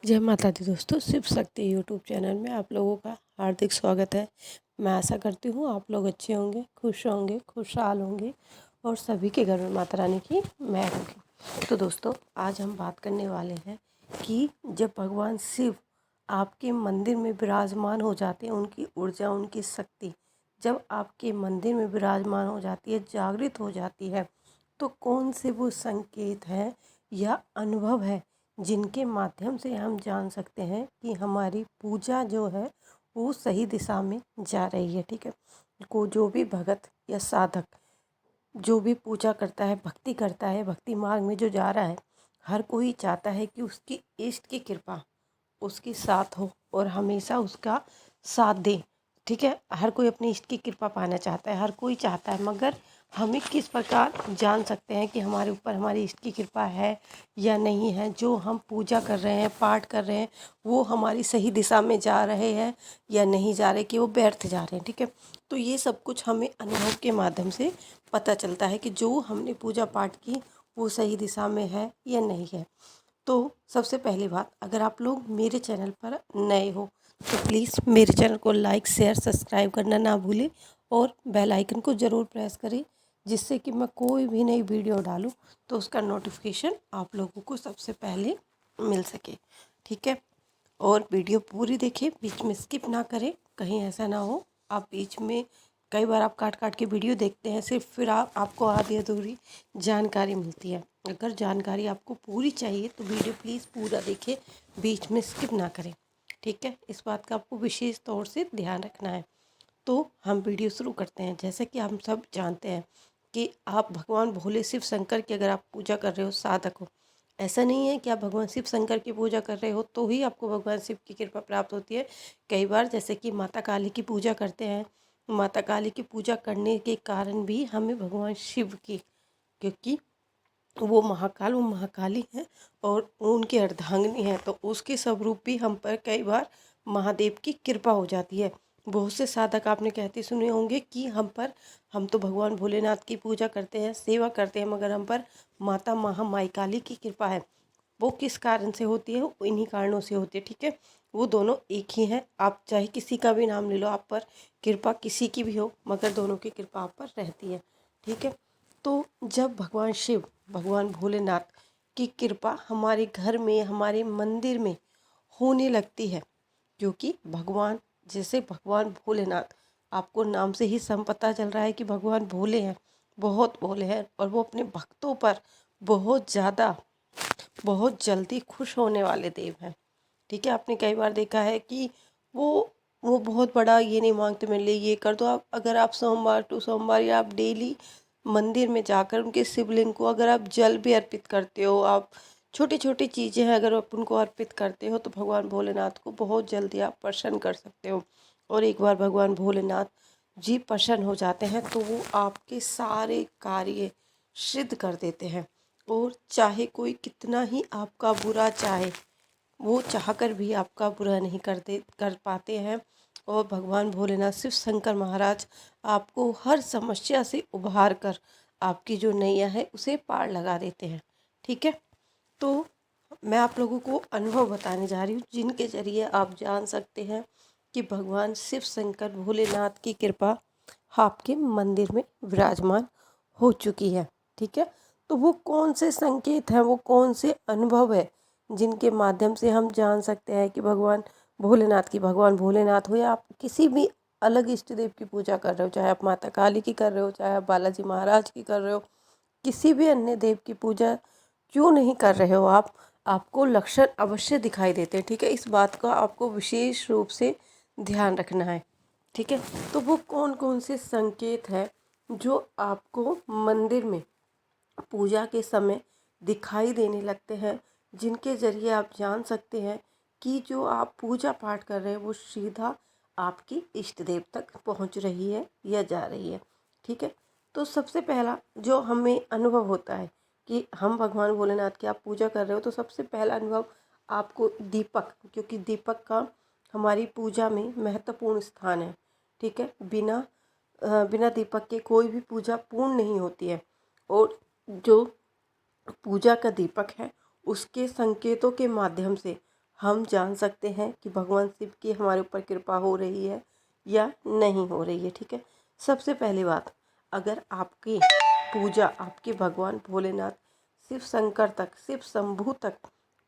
जय माता दी दोस्तों, शिव शक्ति यूट्यूब चैनल में आप लोगों का हार्दिक स्वागत है। मैं आशा करती हूँ आप लोग अच्छे होंगे, खुशहाल होंगे और सभी के घर में माता रानी की मेहर होगी। तो दोस्तों, आज हम बात करने वाले हैं कि जब भगवान शिव आपके मंदिर में विराजमान हो जाते हैं, उनकी ऊर्जा, उनकी शक्ति जब आपके मंदिर में विराजमान हो जाती है, जागृत हो जाती है, तो कौन से वो संकेत हैं या अनुभव है जिनके माध्यम से हम जान सकते हैं कि हमारी पूजा जो है वो सही दिशा में जा रही है। ठीक है, को जो भी भगत या साधक जो भी पूजा करता है, भक्ति करता है, भक्ति मार्ग में जो जा रहा है, हर कोई चाहता है कि उसकी इष्ट की कृपा उसके साथ हो और हमेशा उसका साथ दे। ठीक है, हर कोई अपनी इष्ट की कृपा पाना चाहता है, हर कोई चाहता है, मगर हमें किस प्रकार जान सकते हैं कि हमारे ऊपर हमारी इष्ट की कृपा है या नहीं है। जो हम पूजा कर रहे हैं, पाठ कर रहे हैं, वो हमारी सही दिशा में जा रहे हैं या नहीं जा रहे, कि वो व्यर्थ जा रहे हैं। ठीक है, तो ये सब कुछ हमें अनुभव के माध्यम से पता चलता है कि जो हमने पूजा पाठ की वो सही दिशा में है या नहीं है। तो सबसे पहली बात, अगर आप लोग मेरे चैनल पर नए हो तो प्लीज़ मेरे चैनल को लाइक, शेयर, सब्सक्राइब करना ना भूलें और बेल आइकन को ज़रूर प्रेस करें, जिससे कि मैं कोई भी नई वीडियो डालूं तो उसका नोटिफिकेशन आप लोगों को सबसे पहले मिल सके। ठीक है, और वीडियो पूरी देखें, बीच में स्किप ना करें। कहीं ऐसा ना हो आप बीच में, कई बार आप काट काट के वीडियो देखते हैं सिर्फ, फिर आपको आधी अधूरी जानकारी मिलती है। अगर जानकारी आपको पूरी चाहिए तो वीडियो प्लीज़ पूरा देखें, बीच में स्किप ना करें। ठीक है, इस बात का आपको विशेष तौर से ध्यान रखना है। तो हम वीडियो शुरू करते हैं। जैसे कि हम सब जानते हैं कि आप भगवान भोले शिव शंकर की अगर आप पूजा कर रहे हो, साधक हो, ऐसा नहीं है कि आप भगवान शिव शंकर की पूजा कर रहे हो तो ही आपको भगवान शिव की कृपा प्राप्त होती है। कई बार जैसे कि माता काली की पूजा करते हैं, माता काली की पूजा करने के कारण भी हमें भगवान शिव की, क्योंकि वो महाकाल, वो महाकाली हैं और उनकी अर्धांगिनी है, तो उसके स्वरूप भी हम पर कई बार महादेव की कृपा हो जाती है। बहुत से साधक आपने कहते सुने होंगे कि हम तो भगवान भोलेनाथ की पूजा करते हैं, सेवा करते हैं, मगर हम पर माता महामाई काली की कृपा है। वो किस कारण से होती है? वो इन्हीं कारणों से होती है। ठीक है, वो दोनों एक ही हैं। आप चाहे किसी का भी नाम ले लो, आप पर कृपा किसी की भी हो, मगर दोनों की कृपा आप पर रहती है। ठीक है, तो जब भगवान शिव, भगवान भोलेनाथ की कृपा हमारे घर में, हमारे मंदिर में होने लगती है, क्योंकि भगवान, जैसे भगवान भोलेनाथ, आपको नाम से ही सब पता चल रहा है कि भगवान भोले हैं, बहुत भोले हैं, और वो अपने भक्तों पर बहुत ज़्यादा, बहुत जल्दी खुश होने वाले देव हैं। ठीक है, आपने कई बार देखा है कि वो बहुत बड़ा ये नहीं मांगते, मेरे लिए ये कर दो। आप अगर आप सोमवार टू सोमवार या आप डेली मंदिर में जाकर उनके शिवलिंग को अगर आप जल भी अर्पित करते हो, आप छोटी छोटी चीज़ें हैं अगर आप उनको अर्पित करते हो, तो भगवान भोलेनाथ को बहुत जल्दी आप प्रसन्न कर सकते हो। और एक बार भगवान भोलेनाथ जी प्रसन्न हो जाते हैं तो वो आपके सारे कार्य सिद्ध कर देते हैं। और चाहे कोई कितना ही आपका बुरा चाहे, वो चाहकर भी आपका बुरा नहीं कर पाते हैं। और भगवान भोलेनाथ शिव शंकर महाराज आपको हर समस्या से उभार कर आपकी जो नैया है उसे पार लगा देते हैं। ठीक है, तो मैं आप लोगों को अनुभव बताने जा रही हूँ जिनके ज़रिए आप जान सकते हैं कि भगवान शिव शंकर भोलेनाथ की कृपा आपके मंदिर में विराजमान हो चुकी है। ठीक है, तो वो कौन से संकेत हैं, वो कौन से अनुभव है जिनके माध्यम से हम जान सकते हैं कि भगवान भोलेनाथ हो या आप किसी भी अलग इष्ट देव की पूजा कर रहे हो, चाहे आप माता काली की कर रहे हो, चाहे आप बालाजी महाराज की कर रहे हो, किसी भी अन्य देव की पूजा क्यों नहीं कर रहे हो आप, आपको लक्षण अवश्य दिखाई देते हैं। ठीक है, इस बात का आपको विशेष रूप से ध्यान रखना है। ठीक है, तो वो कौन कौन से संकेत हैं जो आपको मंदिर में पूजा के समय दिखाई देने लगते हैं, जिनके ज़रिए आप जान सकते हैं कि जो आप पूजा पाठ कर रहे हैं वो सीधा आपकी इष्ट देव तक पहुंच रही है या जा रही है। ठीक है, तो सबसे पहला जो हमें अनुभव होता है कि हम भगवान भोलेनाथ की आप पूजा कर रहे हो, तो सबसे पहला अनुभव आपको दीपक, क्योंकि दीपक का हमारी पूजा में महत्वपूर्ण स्थान है। ठीक है, बिना दीपक के कोई भी पूजा पूर्ण नहीं होती है। और जो पूजा का दीपक है उसके संकेतों के माध्यम से हम जान सकते हैं कि भगवान शिव की हमारे ऊपर कृपा हो रही है या नहीं हो रही है। ठीक है, सबसे पहली बात, अगर आपकी पूजा आपके भगवान भोलेनाथ शिव शंकर तक, शिव शंभू तक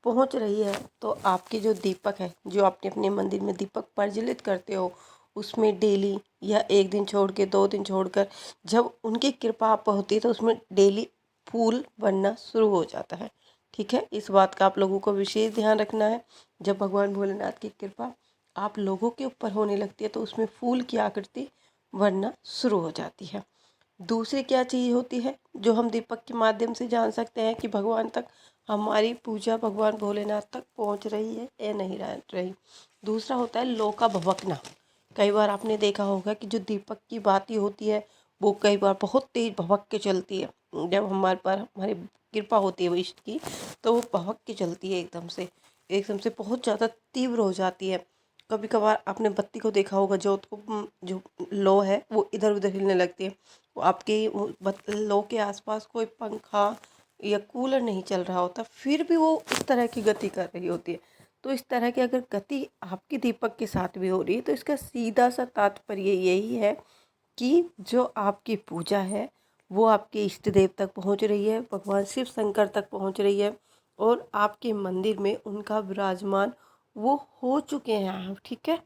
पहुंच रही है, तो आपके जो दीपक है, जो आपने अपने मंदिर में दीपक प्रज्वलित करते हो, उसमें डेली या एक दिन छोड़ के 2 दिन छोड़कर जब उनकी कृपा आप पर होती है तो उसमें डेली फूल बनना शुरू हो जाता है। ठीक है, इस बात का आप लोगों को विशेष ध्यान रखना है। जब भगवान भोलेनाथ की कृपा आप लोगों के ऊपर होने लगती है तो उसमें फूल की आकृति बनना शुरू हो जाती है। दूसरी क्या चीज़ होती है जो हम दीपक के माध्यम से जान सकते हैं कि भगवान तक हमारी पूजा भगवान भोलेनाथ तक पहुंच रही है या नहीं रही। दूसरा होता है लौ का भभकना। कई बार आपने देखा होगा कि जो दीपक की बाती होती है वो कई बार बहुत तेज भभक के चलती है। जब हमारे पर हमारी कृपा होती है वो इष्ट की, तो वो भभक के चलती है एकदम से बहुत ज़्यादा तीव्र हो जाती है। कभी कभार आपने बत्ती को देखा होगा, जोत को जो लो है वो इधर उधर हिलने लगती है। वो आपके लो के आसपास कोई पंखा या कूलर नहीं चल रहा होता, फिर भी वो इस तरह की गति कर रही होती है। तो इस तरह की अगर गति आपकी दीपक के साथ भी हो रही है तो इसका सीधा सा तात्पर्य यही है कि जो आपकी पूजा है वो आपके इष्ट देव तक पहुंच रही है, भगवान शिव शंकर तक पहुंच रही है और आपके मंदिर में उनका विराजमान वो हो चुके हैं। ठीक है,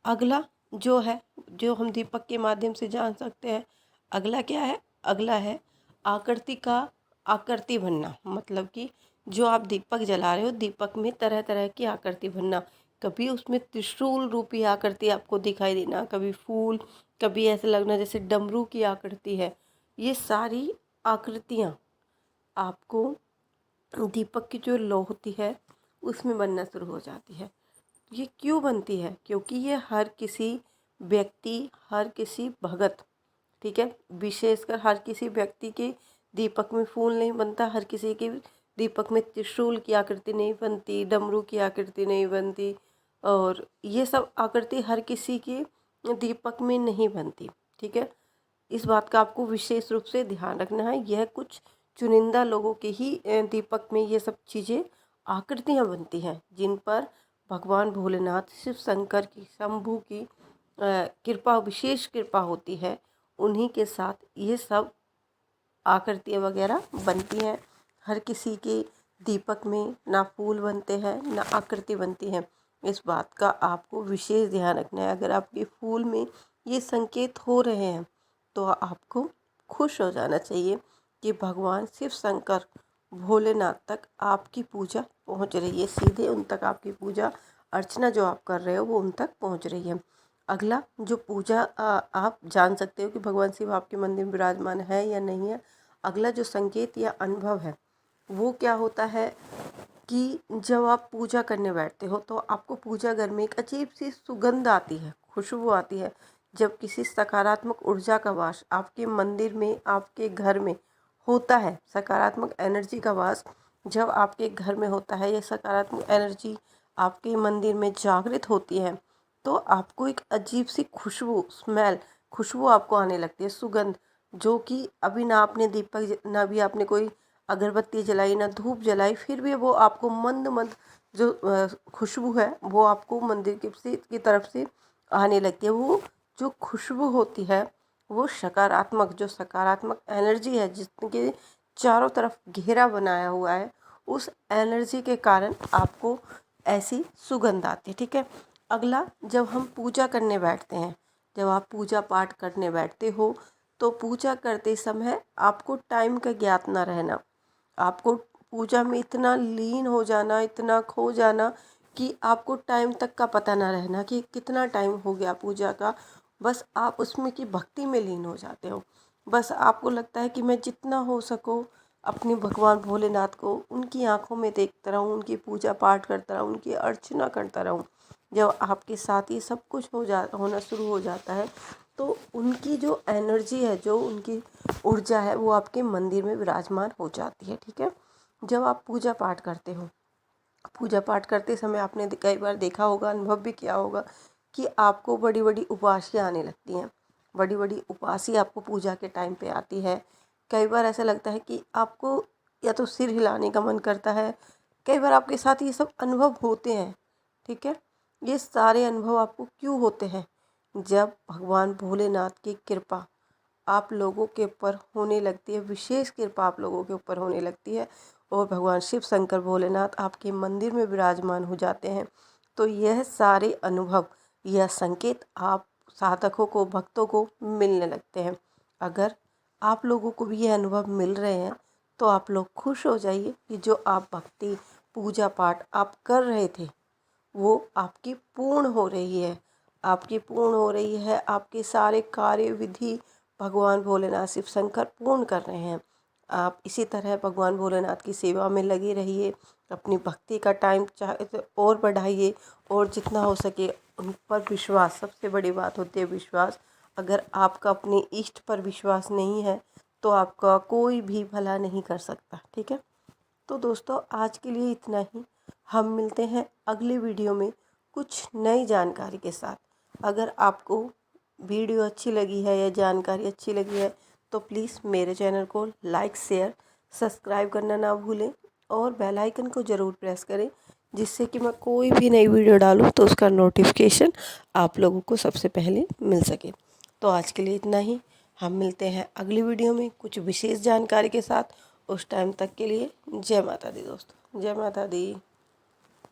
अगला जो है, जो हम दीपक के माध्यम से जान सकते हैं, अगला क्या है, अगला है आकृति का आकृति बनना। मतलब कि जो आप दीपक जला रहे हो, दीपक में तरह तरह की आकृति बनना। कभी उसमें त्रिशूल रूपी आकृति आपको दिखाई देना, कभी फूल, कभी ऐसे लगना जैसे डमरू की आकृति है। ये सारी आकृतियाँ आपको दीपक की जो लौ होती है उसमें बनना शुरू हो जाती है। ये क्यों बनती है? क्योंकि ये हर किसी व्यक्ति, हर किसी भगत, ठीक है, विशेषकर हर किसी व्यक्ति के दीपक में फूल नहीं बनता, हर किसी के दीपक में त्रिशूल की आकृति नहीं बनती, डमरू की आकृति नहीं बनती, और ये सब आकृति हर किसी के दीपक में नहीं बनती। ठीक है, इस बात का आपको विशेष रूप से ध्यान रखना है। यह कुछ चुनिंदा लोगों के ही दीपक में ये सब चीज़ें आकृतियाँ बनती हैं, जिन पर भगवान भोलेनाथ शिव शंकर की शंभू की कृपा, विशेष कृपा होती है। उन्हीं के साथ ये सब आकृतियाँ वगैरह बनती हैं। हर किसी के दीपक में ना फूल बनते हैं ना आकृति बनती है। इस बात का आपको विशेष ध्यान रखना है। अगर आपके फूल में ये संकेत हो रहे हैं तो आपको खुश हो जाना चाहिए कि भगवान शिव शंकर भोलेनाथ तक आपकी पूजा पहुंच रही है, सीधे उन तक आपकी पूजा अर्चना जो आप कर रहे हो वो उन तक पहुंच रही है। अगला जो पूजा आप जान सकते हो कि भगवान शिव आपके मंदिर में विराजमान है या नहीं है। अगला जो संकेत या अनुभव है वो क्या होता है कि जब आप पूजा करने बैठते हो तो आपको पूजा घर में एक अजीब सी सुगंध आती है, खुशबू आती है। जब किसी सकारात्मक ऊर्जा का वास आपके मंदिर में, आपके घर में होता है, सकारात्मक एनर्जी का वास जब आपके घर में होता है, ये सकारात्मक एनर्जी आपके मंदिर में जागृत होती है, तो आपको एक अजीब सी खुशबू, स्मेल, खुशबू आपको आने लगती है, सुगंध, जो कि अभी ना आपने दीपक, ना भी आपने कोई अगरबत्ती जलाई, ना धूप जलाई, फिर भी वो आपको मंद मंद जो खुशबू है वो आपको मंदिर की तरफ से आने लगती है। वो जो खुशबू होती है वो सकारात्मक, जो सकारात्मक एनर्जी है जिसके चारों तरफ घेरा बनाया हुआ है, उस एनर्जी के कारण आपको ऐसी सुगंध आती है। ठीक है, अगला, जब हम पूजा करने बैठते हैं, जब आप पूजा पाठ करने बैठते हो तो पूजा करते समय आपको टाइम का ज्ञात ना रहना, आपको पूजा में इतना लीन हो जाना, इतना खो जाना कि आपको टाइम तक का पता ना रहना कि कितना टाइम हो गया पूजा का। बस आप उसमें की भक्ति में लीन हो जाते हो। बस आपको लगता है कि मैं जितना हो सको अपने भगवान भोलेनाथ को उनकी आंखों में देखता रहूं, उनकी पूजा पाठ करता रहूं, उनकी अर्चना करता रहूं। जब आपके साथ ये सब कुछ होना शुरू हो जाता है तो उनकी जो एनर्जी है, जो उनकी ऊर्जा है वो आपके मंदिर में विराजमान हो जाती है। ठीक है, जब आप पूजा पाठ करते हो, पूजा पाठ करते समय आपने कई बार देखा होगा, अनुभव भी किया होगा कि आपको बड़ी बड़ी उपासियाँ आने लगती हैं, बड़ी बड़ी उपासी आपको पूजा के टाइम पे आती है। कई बार ऐसा लगता है कि आपको या तो सिर हिलाने का मन करता है, कई बार आपके साथ ये सब अनुभव होते हैं, ठीक है। ये सारे अनुभव आपको क्यों होते हैं? जब भगवान भोलेनाथ की कृपा आप लोगों के ऊपर होने लगती है, विशेष कृपा आप लोगों के ऊपर होने लगती है और भगवान शिव शंकर भोलेनाथ आपके मंदिर में विराजमान हो जाते हैं, तो यह सारे अनुभव, यह संकेत आप साधकों को, भक्तों को मिलने लगते हैं। अगर आप लोगों को भी ये अनुभव मिल रहे हैं तो आप लोग खुश हो जाइए कि जो आप भक्ति, पूजा पाठ आप कर रहे थे वो आपकी पूर्ण हो रही है, आपकी पूर्ण हो रही है। आपके सारे कार्य विधि भगवान भोलेनाथ शिव शंकर पूर्ण कर रहे हैं। आप इसी तरह भगवान भोलेनाथ की सेवा में लगे रहिए, अपनी भक्ति का टाइम चाहे तो और बढ़ाइए और जितना हो सके उन पर विश्वास, सबसे बड़ी बात होती है विश्वास। अगर आपका अपने इष्ट पर विश्वास नहीं है तो आपका कोई भी भला नहीं कर सकता, ठीक है। तो दोस्तों आज के लिए इतना ही। हम मिलते हैं अगली वीडियो में कुछ नई जानकारी के साथ। अगर आपको वीडियो अच्छी लगी है या जानकारी अच्छी लगी है तो प्लीज़ मेरे चैनल को लाइक, शेयर, सब्सक्राइब करना ना भूलें और बेल आइकन को ज़रूर प्रेस करें, जिससे कि मैं कोई भी नई वीडियो डालूं तो उसका नोटिफिकेशन आप लोगों को सबसे पहले मिल सके। तो आज के लिए इतना ही। हम मिलते हैं अगली वीडियो में कुछ विशेष जानकारी के साथ। उस टाइम तक के लिए जय माता दी दोस्तों, जय माता दी।